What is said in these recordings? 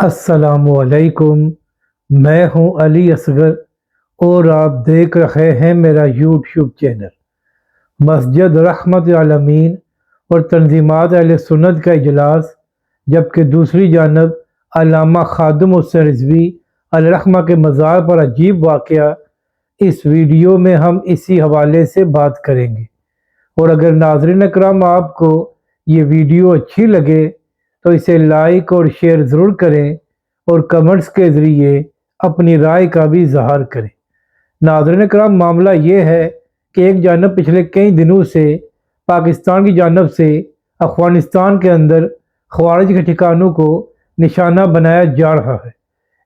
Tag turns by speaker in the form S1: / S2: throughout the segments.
S1: السلام علیکم، میں ہوں علی اصغر اور آپ دیکھ رہے ہیں میرا یوٹیوب چینل۔ مسجد رحمت العالمین اور تنظیمات اہل سنت کا اجلاس، جبکہ دوسری جانب علامہ خادم حسین رضوی علیہ الرحمہ کے مزار پر عجیب واقعہ۔ اس ویڈیو میں ہم اسی حوالے سے بات کریں گے، اور اگر ناظرین اکرام آپ کو یہ ویڈیو اچھی لگے تو اسے لائک اور شیئر ضرور کریں اور کمنٹس کے ذریعے اپنی رائے کا بھی اظہار کریں۔ ناظرین کرام، معاملہ یہ ہے کہ ایک جانب پچھلے کئی دنوں سے پاکستان کی جانب سے افغانستان کے اندر خوارج کے ٹھکانوں کو نشانہ بنایا جا رہا ہے،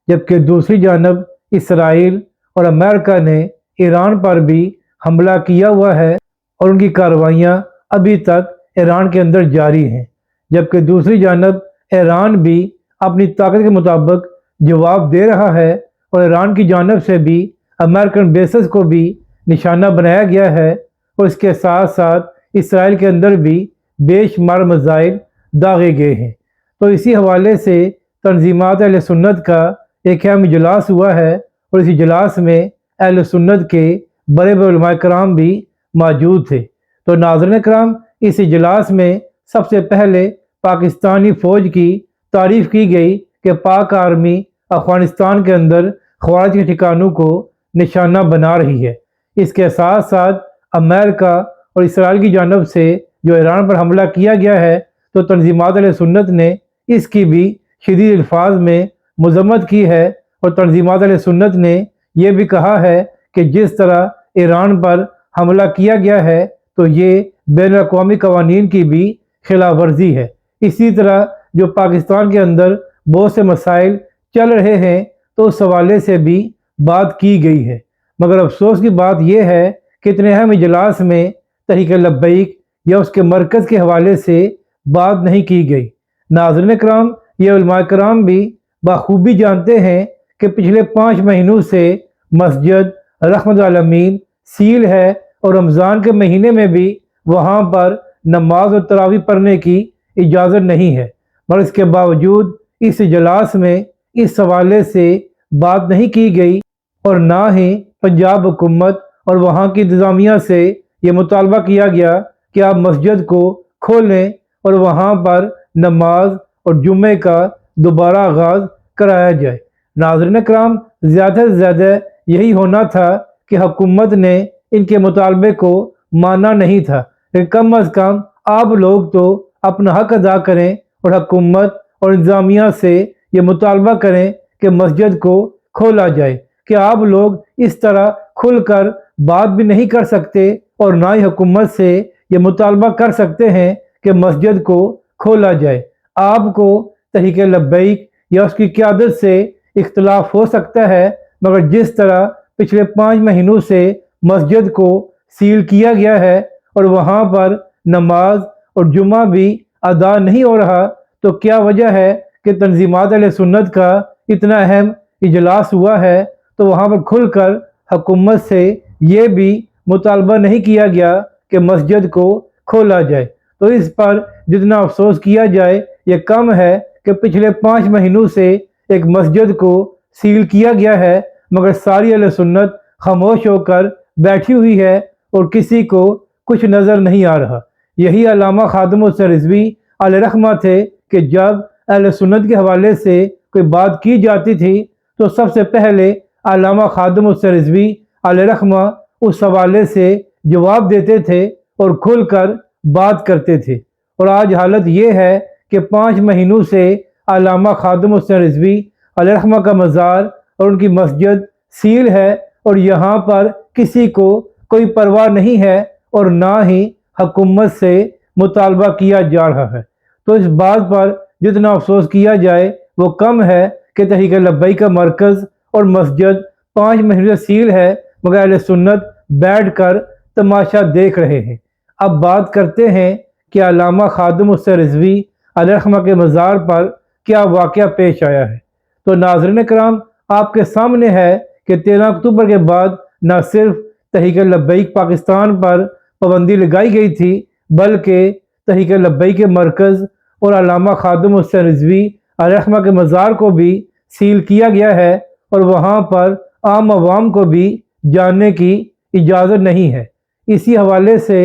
S1: جبکہ دوسری جانب اسرائیل اور امریکہ نے ایران پر بھی حملہ کیا ہوا ہے اور ان کی کارروائیاں ابھی تک ایران کے اندر جاری ہیں، جبکہ دوسری جانب ایران بھی اپنی طاقت کے مطابق جواب دے رہا ہے اور ایران کی جانب سے بھی امریکن بیسز کو بھی نشانہ بنایا گیا ہے، اور اس کے ساتھ ساتھ اسرائیل کے اندر بھی بے شمار میزائل داغے گئے ہیں۔ تو اسی حوالے سے تنظیمات اہل سنت کا ایک اہم اجلاس ہوا ہے، اور اس اجلاس میں اہل سنت کے بڑے بڑے علماء کرام بھی موجود تھے۔ تو ناظرین کرام، اس اجلاس میں سب سے پہلے پاکستانی فوج کی تعریف کی گئی کہ پاک آرمی افغانستان کے اندر خوارج کے ٹھکانوں کو نشانہ بنا رہی ہے۔ اس کے ساتھ ساتھ امریکہ اور اسرائیل کی جانب سے جو ایران پر حملہ کیا گیا ہے، تو تنظیمات اہل سنت نے اس کی بھی شدید الفاظ میں مذمت کی ہے، اور تنظیمات اہل سنت نے یہ بھی کہا ہے کہ جس طرح ایران پر حملہ کیا گیا ہے تو یہ بین الاقوامی قوانین کی بھی خلاف ورزی ہے۔ اسی طرح جو پاکستان کے اندر بہت سے مسائل چل رہے ہیں تو اس حوالے سے بھی بات کی گئی ہے، مگر افسوس کی بات یہ ہے کہ اتنے اہم اجلاس میں تحریک لبیک یا اس کے مرکز کے حوالے سے بات نہیں کی گئی۔ ناظرین کرام، یہ علماء کرام بھی بخوبی جانتے ہیں کہ پچھلے 5 مہینوں سے مسجد رحمت العالمین سیل ہے، اور رمضان کے مہینے میں بھی وہاں پر نماز و تراویح پڑھنے کی اجازت نہیں ہے، مگر اس کے باوجود اس اجلاس میں اس حوالے سے بات نہیں کی گئی، اور نہ ہی پنجاب حکومت اور وہاں کی انتظامیہ سے یہ مطالبہ کیا گیا کہ آپ مسجد کو کھولیں اور وہاں پر نماز اور جمعے کا دوبارہ آغاز کرایا جائے۔ ناظرین کرام، زیادہ سے زیادہ یہی ہونا تھا کہ حکومت نے ان کے مطالبے کو مانا نہیں تھا، لیکن کم از کم آپ لوگ تو اپنا حق ادا کریں اور حکومت اور انتظامیہ سے یہ مطالبہ کریں کہ مسجد کو کھولا جائے۔ کہ آپ لوگ اس طرح کھل کر بات بھی نہیں کر سکتے اور نہ ہی حکومت سے یہ مطالبہ کر سکتے ہیں کہ مسجد کو کھولا جائے۔ آپ کو تحریک لبیک یا اس کی قیادت سے اختلاف ہو سکتا ہے، مگر جس طرح پچھلے 5 مہینوں سے مسجد کو سیل کیا گیا ہے اور وہاں پر نماز اور جمعہ بھی ادا نہیں ہو رہا، تو کیا وجہ ہے کہ تنظیمات اہل سنت کا اتنا اہم اجلاس ہوا ہے تو وہاں پر کھل کر حکومت سے یہ بھی مطالبہ نہیں کیا گیا کہ مسجد کو کھولا جائے؟ تو اس پر جتنا افسوس کیا جائے یہ کم ہے کہ پچھلے 5 مہینوں سے ایک مسجد کو سیل کیا گیا ہے، مگر ساری اہل سنت خاموش ہو کر بیٹھی ہوئی ہے اور کسی کو کچھ نظر نہیں آ رہا۔ یہی علامہ خادم حسین رضوی علیہ الرحمہ تھے کہ جب اہل سنت کے حوالے سے کوئی بات کی جاتی تھی تو سب سے پہلے علامہ خادم حسین رضوی علیہ الرحمہ اس حوالے سے جواب دیتے تھے اور کھل کر بات کرتے تھے، اور آج حالت یہ ہے کہ 5 مہینوں سے علامہ خادم حسین رضوی علیہ الرحمہ کا مزار اور ان کی مسجد سیل ہے، اور یہاں پر کسی کو کوئی پرواہ نہیں ہے اور نہ ہی حکومت سے مطالبہ کیا جا رہا ہے۔ تو اس بات پر جتنا افسوس کیا جائے وہ کم ہے کہ تحریک لبیک کا مرکز اور مسجد 5 مہینے سے سیل ہے، مگر اہل سنت بیٹھ کر تماشا دیکھ رہے ہیں۔ اب بات کرتے ہیں کہ علامہ خادم حسین رضوی علیہ الرحمہ کے مزار پر کیا واقعہ پیش آیا ہے۔ تو ناظرین کرام، آپ کے سامنے ہے کہ 13 اکتوبر کے بعد نہ صرف تحریک لبیک پاکستان پر پابندی لگائی گئی تھی، بلکہ تحریک لبیک کے مرکز اور علامہ خادم حسین رضوی علیہ کے مزار کو بھی سیل کیا گیا ہے اور وہاں پر عام عوام کو بھی جاننے کی اجازت نہیں ہے۔ اسی حوالے سے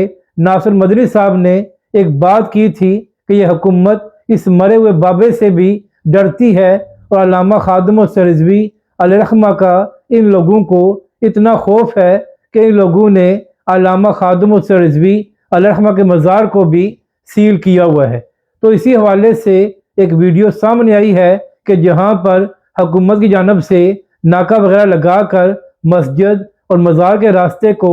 S1: ناصر مدنی صاحب نے ایک بات کی تھی کہ یہ حکومت اس مرے ہوئے بابے سے بھی ڈرتی ہے، اور علامہ خادم حسین رضوی علیہ الرحمہ کا ان لوگوں کو اتنا خوف ہے کہ ان لوگوں نے علامہ خادم حسین رضوی علیہ الرحمہ کے مزار کو بھی سیل کیا ہوا ہے۔ تو اسی حوالے سے ایک ویڈیو سامنے آئی ہے کہ جہاں پر حکومت کی جانب سے ناکہ وغیرہ لگا کر مسجد اور مزار کے راستے کو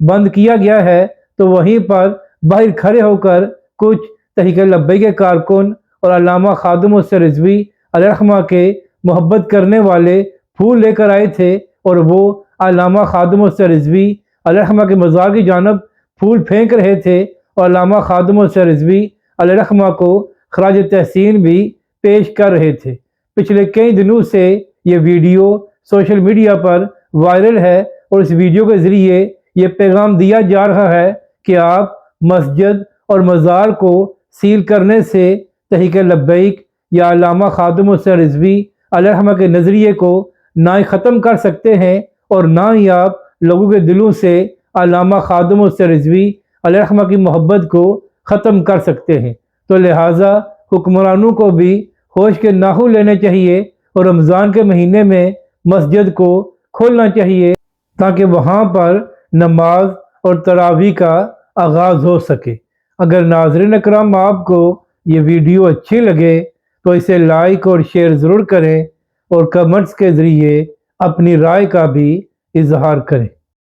S1: بند کیا گیا ہے، تو وہیں پر باہر کھڑے ہو کر کچھ تحریک لبیک کے کارکن اور علامہ خادم حسین رضوی علیہ الرحمہ کے محبت کرنے والے پھول لے کر آئے تھے، اور وہ علامہ خادم حسین رضوی علیہ الرحمہ کے مزار کی جانب پھول پھینک رہے تھے، اور علامہ خادم حسین رضوی علیہ الرحمہ کو خراج تحسین بھی پیش کر رہے تھے۔ پچھلے کئی دنوں سے یہ ویڈیو سوشل میڈیا پر وائرل ہے، اور اس ویڈیو کے ذریعے یہ پیغام دیا جا رہا ہے کہ آپ مسجد اور مزار کو سیل کرنے سے تحریک لبیک یا علامہ خادم حسین رضوی علیہ الرحمہ کے نظریے کو نہ ہی ختم کر سکتے ہیں، اور نہ ہی آپ لوگوں کے دلوں سے علامہ خادم حسین رضوی علیہ الرحمہ کی محبت کو ختم کر سکتے ہیں۔ تو لہٰذا حکمرانوں کو بھی ہوش کے ناخن لینے چاہیے، اور رمضان کے مہینے میں مسجد کو کھولنا چاہیے تاکہ وہاں پر نماز اور تراویح کا آغاز ہو سکے۔ اگر ناظرین اکرام آپ کو یہ ویڈیو اچھی لگے تو اسے لائک اور شیئر ضرور کریں، اور کمنٹس کے ذریعے اپنی رائے کا بھی اظہار کریں۔